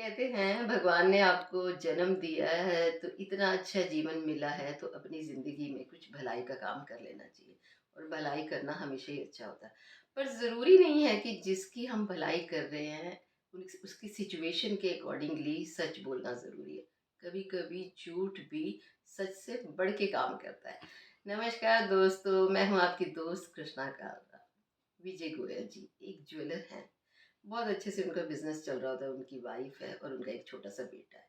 कहते हैं भगवान ने आपको जन्म दिया है तो इतना अच्छा जीवन मिला है तो अपनी ज़िंदगी में कुछ भलाई का काम कर लेना चाहिए। और भलाई करना हमेशा ही अच्छा होता है। पर ज़रूरी नहीं है कि जिसकी हम भलाई कर रहे हैं उसकी सिचुएशन के अकॉर्डिंगली सच बोलना ज़रूरी है। कभी कभी झूठ भी सच से बढ़ के काम करता है। नमस्कार दोस्तों, मैं हूँ आपकी दोस्त कृष्णा कालरा। विजय गोयल जी एक ज्वेलर हैं। बहुत अच्छे से उनका बिजनेस चल रहा होता है, उनकी वाइफ है और उनका एक छोटा सा बेटा है।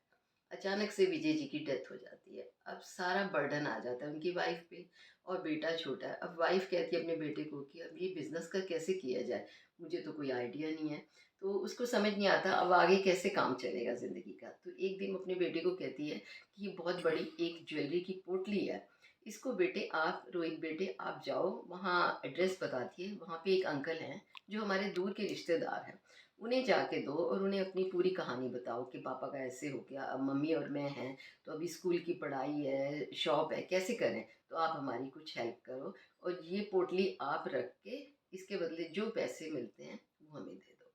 अचानक से विजय जी की डेथ हो जाती है। अब सारा बर्डन आ जाता है उनकी वाइफ पे। और बेटा छोटा है। अब वाइफ कहती है अपने बेटे को कि अब ये बिजनेस का कैसे किया जाए, मुझे तो कोई आइडिया नहीं है। तो उसको समझ नहीं आता अब आगे कैसे काम चलेगा ज़िंदगी का। तो एक दिन अपने बेटे को कहती है कि ये बहुत बड़ी एक ज्वेलरी की पोटली है, इसको बेटे आप, रोहित बेटे आप जाओ वहाँ, एड्रेस बताती है, वहाँ पे एक अंकल हैं जो हमारे दूर के रिश्तेदार हैं, उन्हें जाके दो और उन्हें अपनी पूरी कहानी बताओ कि पापा का ऐसे हो गया, अब मम्मी और मैं हैं, तो अभी स्कूल की पढ़ाई है, शॉप है, कैसे करें, तो आप हमारी कुछ हेल्प करो और ये पोटली आप रख के इसके बदले जो पैसे मिलते हैं वो हमें दे दो।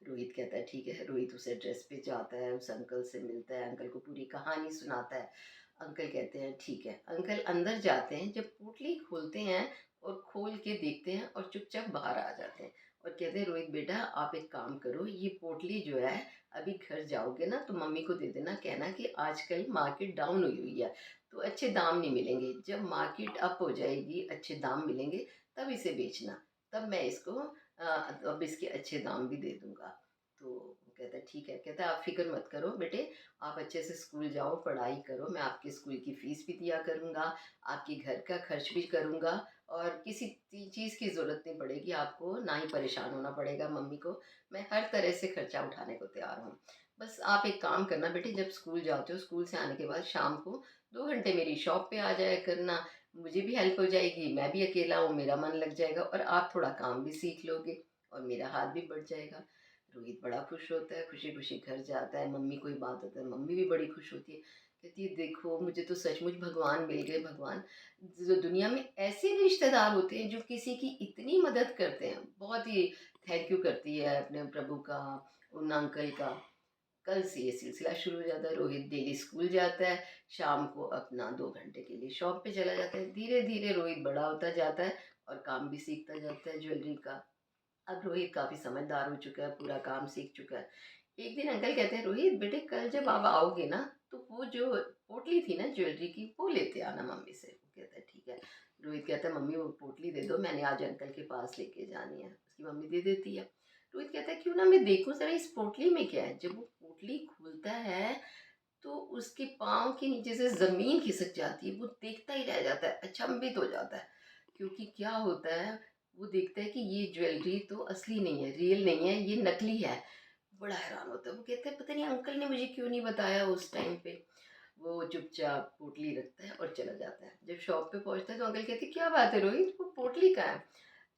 रोहित कहता है ठीक है। रोहित उस एड्रेस पे जाता है, उस अंकल से मिलता है, अंकल को पूरी कहानी सुनाता है। अंकल कहते हैं ठीक है। अंकल अंदर जाते हैं, जब पोटली खोलते हैं और खोल के देखते हैं और चुपचाप बाहर आ जाते हैं और कहते हैं रोहित बेटा आप एक काम करो, ये पोटली जो है अभी घर जाओगे ना तो मम्मी को दे देना, कहना कि आजकल मार्केट डाउन हुई हुई है तो अच्छे दाम नहीं मिलेंगे, जब मार्केट अप हो जाएगी अच्छे दाम मिलेंगे तब इसे बेचना, तब मैं इसको अब इसके अच्छे दाम भी दे दूंगा। तो वो कहता है ठीक है। कहता है आप फिक्र मत करो बेटे, आप अच्छे से स्कूल जाओ, पढ़ाई करो, मैं आपके स्कूल की फीस भी दिया करूँगा, आपके घर का खर्च भी करूँगा और किसी चीज़ की ज़रूरत नहीं पड़ेगी आपको, ना ही परेशान होना पड़ेगा मम्मी को। मैं हर तरह से खर्चा उठाने को तैयार हूँ। बस आप एक काम करना बेटे, जब स्कूल जाते हो स्कूल से आने के बाद शाम को 2 घंटे मेरी शॉप पे आ जाया करना, मुझे भी हेल्प हो जाएगी, मैं भी अकेला हूँ, मेरा मन लग जाएगा और आप थोड़ा काम भी सीख लोगे और मेरा हाथ भी बढ़ जाएगा। रोहित बड़ा खुश होता है, खुशी खुशी घर जाता है, मम्मी को ही बात होता है, मम्मी भी बड़ी खुश होती है। कहती है देखो मुझे तो सचमुच भगवान मिल गए। भगवान, जो दुनिया में ऐसे भी रिश्तेदार होते हैं जो किसी की इतनी मदद करते हैं, बहुत ही थैंक यू करती है अपने प्रभु का, उन अंकल का। कल से ये सिलसिला शुरू हो जाता है। रोहित डेली स्कूल जाता है, शाम को अपना 2 घंटे के लिए शॉप पे चला जाता है। धीरे धीरे रोहित बड़ा होता जाता है और काम भी सीखता जाता है ज्वेलरी का। अब रोहित काफ़ी समझदार हो चुका है, पूरा काम सीख चुका है। एक दिन अंकल कहते हैं रोहित बेटे कल जब आप आओगे ना तो वो जो पोटली थी ना ज्वेलरी की वो लेते आना मम्मी से। वो कहता है ठीक है। रोहित कहता है मम्मी वो पोटली दे दो, मैंने आज अंकल के पास लेके जानी है। उसकी मम्मी दे देती है। रोहित कहता है क्यों ना मैं देखूं जरा इस पोटली में क्या है। जब वो पोटली खुलता है तो उसके पाँव के नीचे से ज़मीन खिसक जाती है, वो देखता ही रह जाता है, अचंभित हो जाता है। क्योंकि क्या होता है, वो देखता है कि ये ज्वेलरी तो असली नहीं है, रियल नहीं है, ये नकली है। बड़ा हैरान होता है, वो कहता है पता नहीं अंकल ने मुझे क्यों नहीं बताया उस टाइम पे। वो चुपचाप पोटली रखता है और चला जाता है। जब शॉप पे पहुंचता है तो अंकल कहते क्या बात है रोहित, वो पोटली कहाँ है।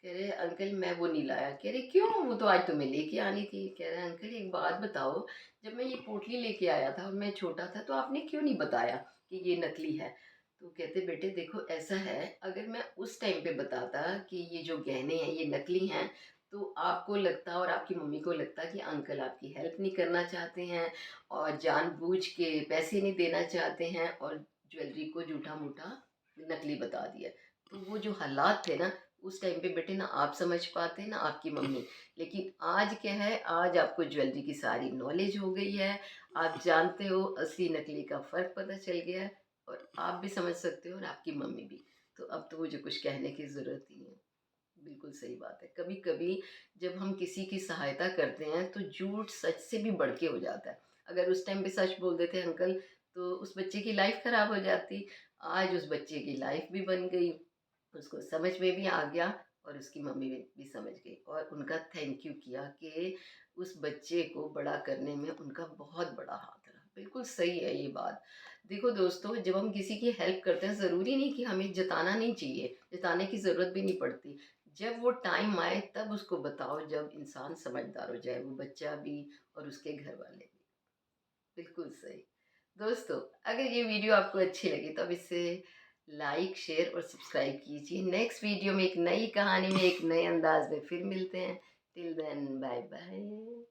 कह रहे अंकल मैं वो नहीं लाया। कह रहे क्यों, वो तो आज तुम्हें लेके आनी थी। कह रहे अंकल एक बात बताओ, जब मैं ये पोटली लेके आया था और मैं छोटा था तो आपने क्यों नहीं बताया कि ये नकली है। तो कहते बेटे देखो ऐसा है, अगर मैं उस टाइम पे बताता कि ये जो गहने हैं ये नकली हैं तो आपको लगता और आपकी मम्मी को लगता कि अंकल आपकी हेल्प नहीं करना चाहते हैं और जानबूझ के पैसे नहीं देना चाहते हैं और ज्वेलरी को झूठा मूठा नकली बता दिया। तो वो जो हालात थे ना उस टाइम पे बेटे, ना आप समझ पाते ना आपकी मम्मी। लेकिन आज क्या है, आज आपको ज्वेलरी की सारी नॉलेज हो गई है, आप जानते हो असली नकली का फ़र्क पता चल गया है और आप भी समझ सकते हो और आपकी मम्मी भी। तो अब तो मुझे कुछ कहने की ज़रूरत ही नहीं है। बिल्कुल सही बात है। कभी कभी जब हम किसी की सहायता करते हैं तो झूठ सच से भी बढ़ के हो जाता है। अगर उस टाइम पे सच बोल देते अंकल तो उस बच्चे की लाइफ खराब हो जाती। आज उस बच्चे की लाइफ भी बन गई, उसको समझ में भी आ गया और उसकी मम्मी भी समझ गई और उनका थैंक यू किया कि उस बच्चे को बड़ा करने में उनका बहुत बड़ा हाथ रहा। बिल्कुल सही है ये बात। देखो दोस्तों, जब हम किसी की हेल्प करते हैं ज़रूरी नहीं कि हमें जताना नहीं चाहिए, जताने की ज़रूरत भी नहीं पड़ती। जब वो टाइम आए तब उसको बताओ, जब इंसान समझदार हो जाए, वो बच्चा भी और उसके घर वाले भी। बिल्कुल सही। दोस्तों, अगर ये वीडियो आपको अच्छी लगी तो अब इसे लाइक, शेयर और सब्सक्राइब कीजिए। नेक्स्ट वीडियो में एक नई कहानी में एक नए अंदाज में फिर मिलते हैं। Till then bye bye.